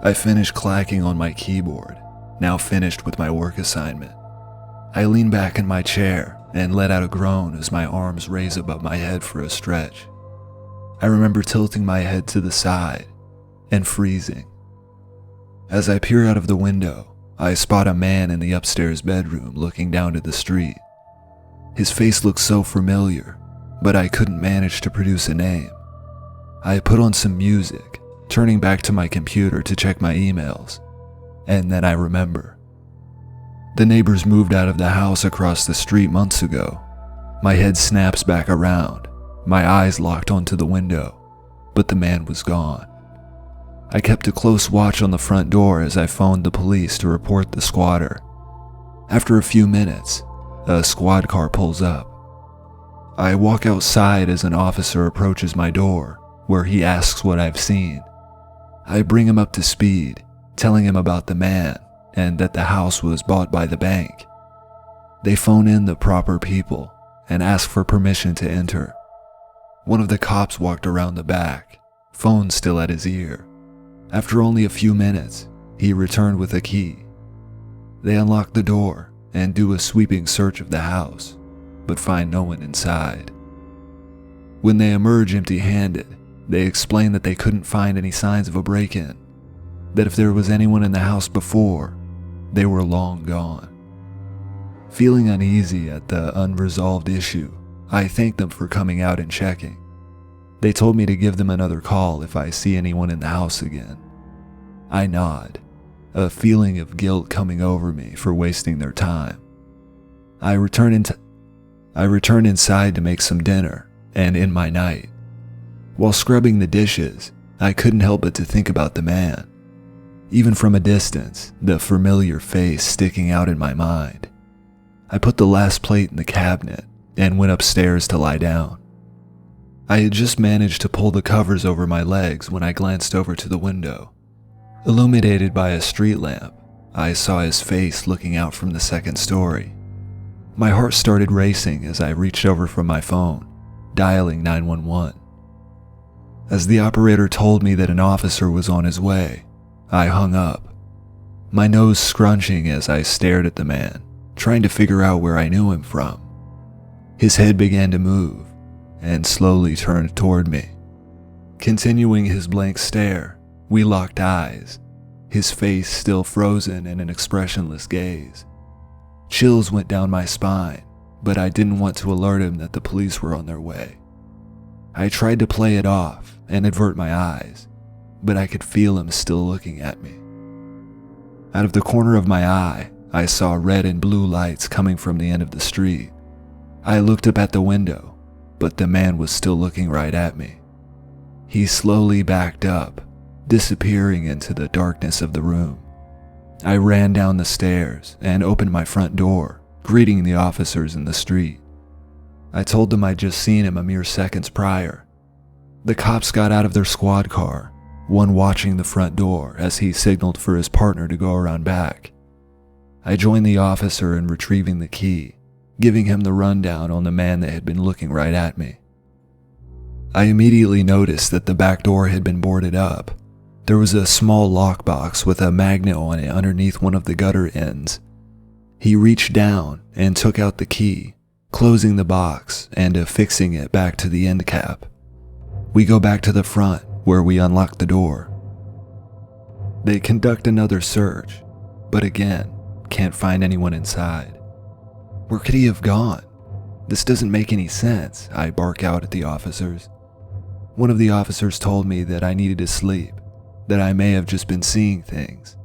I finished clacking on my keyboard, now finished with my work assignment. I lean back in my chair and let out a groan as my arms raise above my head for a stretch. I remember tilting my head to the side and freezing. As I peer out of the window, I spot a man in the upstairs bedroom looking down to the street. His face looked so familiar, but I couldn't manage to produce a name. I put on some music, turning back to my computer to check my emails, and then I remember. The neighbors moved out of the house across the street months ago. My head snaps back around, my eyes locked onto the window, but the man was gone. I kept a close watch on the front door as I phoned the police to report the squatter. After a few minutes, a squad car pulls up. I walk outside as an officer approaches my door, where he asks what I've seen. I bring him up to speed, telling him about the man and that the house was bought by the bank. They phone in the proper people and ask for permission to enter. One of the cops walked around the back, phone still at his ear. After only a few minutes, he returned with a key. They unlock the door and do a sweeping search of the house, but find no one inside. When they emerge empty-handed, they explain that they couldn't find any signs of a break-in, that if there was anyone in the house before, they were long gone. Feeling uneasy at the unresolved issue, I thanked them for coming out and checking. They told me to give them another call if I see anyone in the house again. I nod, a feeling of guilt coming over me for wasting their time. I return inside to make some dinner and end my night. While scrubbing the dishes, I couldn't help but to think about the man. Even from a distance, the familiar face sticking out in my mind. I put the last plate in the cabinet and went upstairs to lie down. I had just managed to pull the covers over my legs when I glanced over to the window. Illuminated by a street lamp, I saw his face looking out from the second story. My heart started racing as I reached over from my phone, dialing 911. As the operator told me that an officer was on his way, I hung up, my nose scrunching as I stared at the man, trying to figure out where I knew him from. His head began to move and slowly turned toward me. Continuing his blank stare, we locked eyes, his face still frozen in an expressionless gaze. Chills went down my spine, but I didn't want to alert him that the police were on their way. I tried to play it off and avert my eyes, but I could feel him still looking at me. Out of the corner of my eye, I saw red and blue lights coming from the end of the street. I looked up at the window, but the man was still looking right at me. He slowly backed up, disappearing into the darkness of the room. I ran down the stairs and opened my front door, greeting the officers in the street. I told them I'd just seen him a mere seconds prior. The cops got out of their squad car, one watching the front door as he signaled for his partner to go around back. I joined the officer in retrieving the key, giving him the rundown on the man that had been looking right at me. I immediately noticed that the back door had been boarded up. There was a small lockbox with a magnet on it underneath one of the gutter ends. He reached down and took out the key, closing the box and affixing it back to the end cap. We go back to the front where we unlock the door. They conduct another search, but again, can't find anyone inside. Where could he have gone? This doesn't make any sense, I bark out at the officers. One of the officers told me that I needed to sleep, that I may have just been seeing things.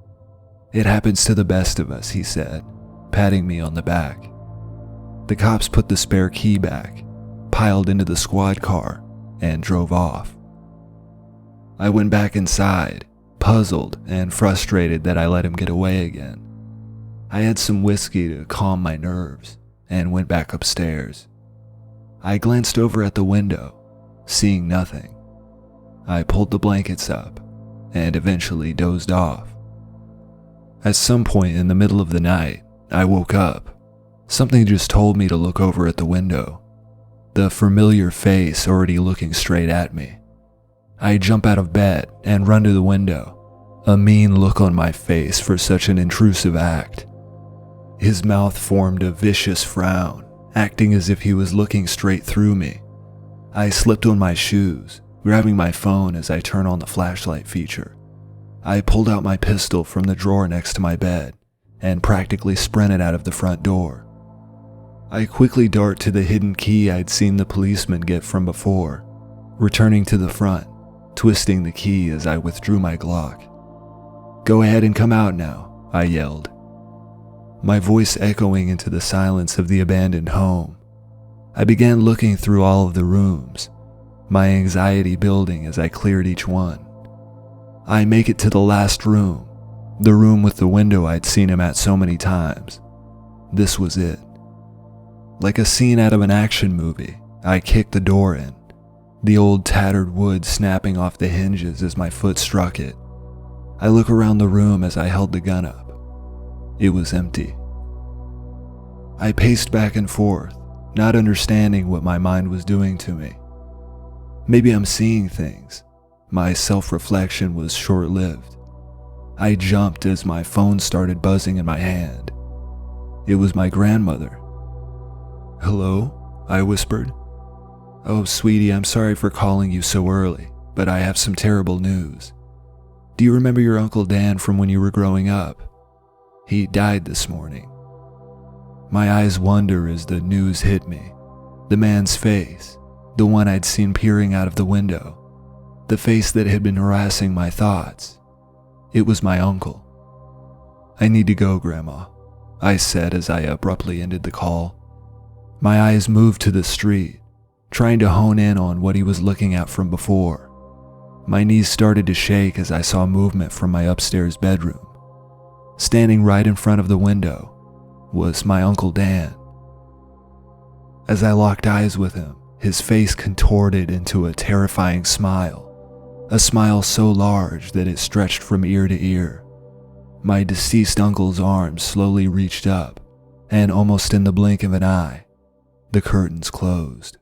It happens to the best of us, he said, patting me on the back. The cops put the spare key back, piled into the squad car, and drove off. I went back inside, puzzled and frustrated that I let him get away again. I had some whiskey to calm my nerves and went back upstairs. I glanced over at the window, seeing nothing. I pulled the blankets up and eventually dozed off. At some point in the middle of the night, I woke up. Something just told me to look over at the window, the familiar face already looking straight at me. I jump out of bed and run to the window, a mean look on my face for such an intrusive act. His mouth formed a vicious frown, acting as if he was looking straight through me. I slipped on my shoes, grabbing my phone as I turned on the flashlight feature. I pulled out my pistol from the drawer next to my bed and practically sprinted out of the front door. I quickly dart to the hidden key I'd seen the policeman get from before, returning to the front, twisting the key as I withdrew my Glock. "Go ahead and come out now," I yelled, my voice echoing into the silence of the abandoned home. I began looking through all of the rooms, my anxiety building as I cleared each one. I make it to the last room, the room with the window I'd seen him at so many times. This was it. Like a scene out of an action movie, I kicked the door in, the old tattered wood snapping off the hinges as my foot struck it. I look around the room as I held the gun up. It was empty. I paced back and forth, not understanding what my mind was doing to me. Maybe I'm seeing things. My self-reflection was short-lived. I jumped as my phone started buzzing in my hand. It was my grandmother. "Hello?" I whispered. "Oh, sweetie, I'm sorry for calling you so early, but I have some terrible news. Do you remember your Uncle Dan from when you were growing up? He died this morning." My eyes wander as the news hit me. The man's face, the one I'd seen peering out of the window, the face that had been harassing my thoughts. It was my uncle. "I need to go, Grandma," I said as I abruptly ended the call. My eyes moved to the street, trying to hone in on what he was looking at from before. My knees started to shake as I saw movement from my upstairs bedroom. Standing right in front of the window was my Uncle Dan. As I locked eyes with him, his face contorted into a terrifying smile, a smile so large that it stretched from ear to ear. My deceased uncle's arms slowly reached up, and almost in the blink of an eye, the curtains closed.